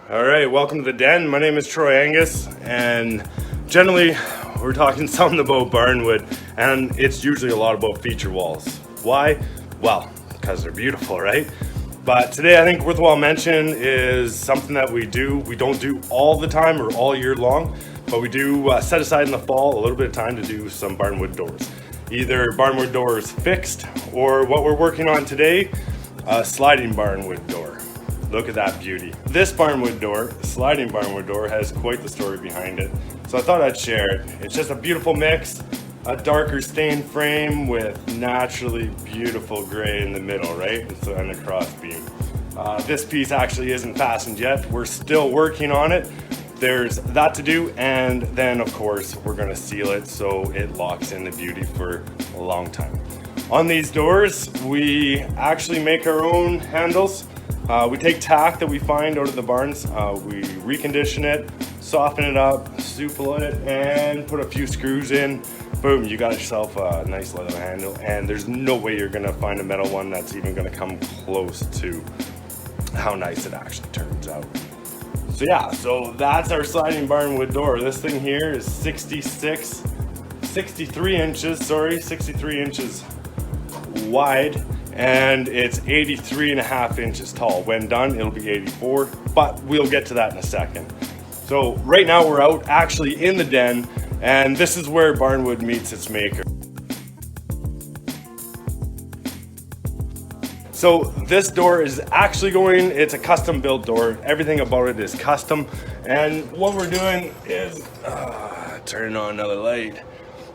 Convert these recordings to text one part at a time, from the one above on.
All right, welcome to the den. My name is Troy Angus, and generally we're talking something about Barnwood, and it's usually a lot about feature walls. Why? Well, because they're beautiful, right? But today I think worthwhile mention is something that we don't do all the time or all year long, but we do set aside in the fall a little bit of time to do some Barnwood doors. Either Barnwood doors fixed, or what we're working on today, a sliding Barnwood door. Look at that beauty. This Barnwood door, sliding Barnwood door, has quite the story behind it. So I thought I'd share it. It's just a beautiful mix, a darker stained frame with naturally beautiful gray in the middle, right? And a cross beam. This piece actually isn't fastened yet. We're still working on it. There's that to do, and then of course we're gonna seal it so it locks in the beauty for a long time. On these doors, we actually make our own handles. We take tack that we find out of the barns, we recondition it, soften it up, supple it, and put a few screws in. Boom, you got yourself a nice leather handle, and there's no way you're gonna find a metal one that's even gonna come close to how nice it actually turns out. So yeah, so that's our sliding Barnwood door. This thing here is 63 inches wide, and it's 83.5 inches tall. When done, it'll be 84, but we'll get to that in a second. So right now we're out actually in the den, and this is where Barnwood meets its maker. So this door is actually it's a custom built door. Everything about it is custom. And what we're doing is, turning on another light.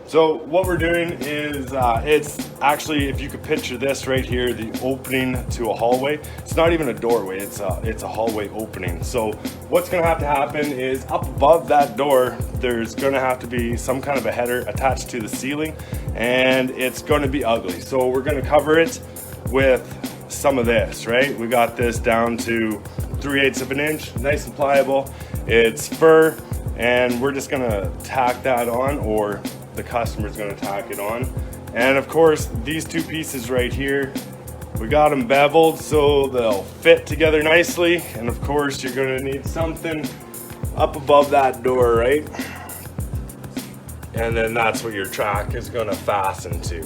So what we're doing is, it's actually, if you could picture this right here, the opening to a hallway. It's not even a doorway, it's a hallway opening. So what's gonna have to happen is up above that door, there's gonna have to be some kind of a header attached to the ceiling, and it's gonna be ugly. So we're gonna cover it with some of this, right? We got this down to 3/8 of an inch, nice and pliable. It's fur, and we're just gonna tack that on, or the customer's gonna tack it on. And of course, these two pieces right here, we got them beveled so they'll fit together nicely. And of course, you're gonna need something up above that door, right? And then that's what your track is gonna fasten to.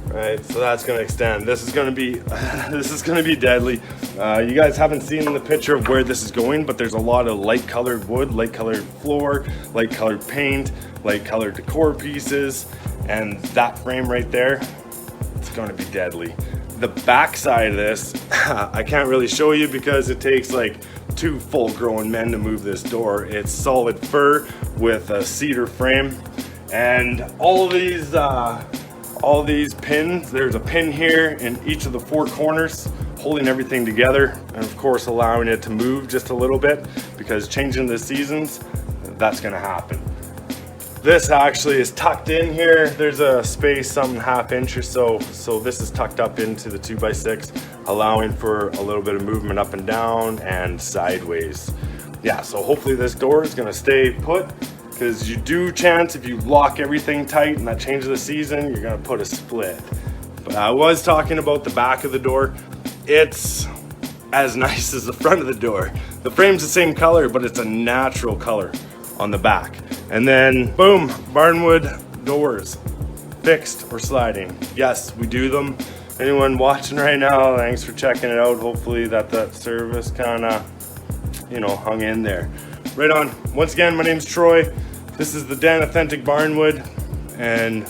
Right, so that's going to extend. This is going to be deadly. You guys haven't seen the picture of where this is going, but there's a lot of light colored wood, light colored floor, light colored paint, light colored decor pieces, and that frame right there, it's going to be deadly. The back side of this, I can't really show you because it takes like 2 full-grown men to move this door. It's solid fir with a cedar frame, and all these pins, there's a pin here in each of the 4 corners holding everything together, and of course allowing it to move just a little bit, because changing the seasons, that's going to happen. This actually is tucked in here. There's a space, some 1/2 inch or so, so this is tucked up into the 2x6, allowing for a little bit of movement up and down and sideways. Yeah, so hopefully this door is going to stay put, because you do chance, if you lock everything tight and that changes the season, you're gonna put a split. But I was talking about the back of the door. It's as nice as the front of the door. The frame's the same color, but it's a natural color on the back. And then boom, Barnwood doors, fixed or sliding. Yes, we do them. Anyone watching right now, thanks for checking it out. Hopefully that service kinda, hung in there. Right on. Once again, my name's Troy. This is the Den Authentic Barnwood, and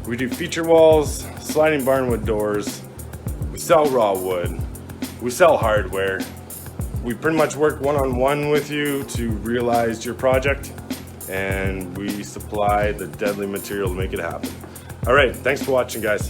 we do feature walls, sliding Barnwood doors. We sell raw wood. We sell hardware. We pretty much work one-on-one with you to realize your project, and we supply the deadly material to make it happen. All right, thanks for watching, guys.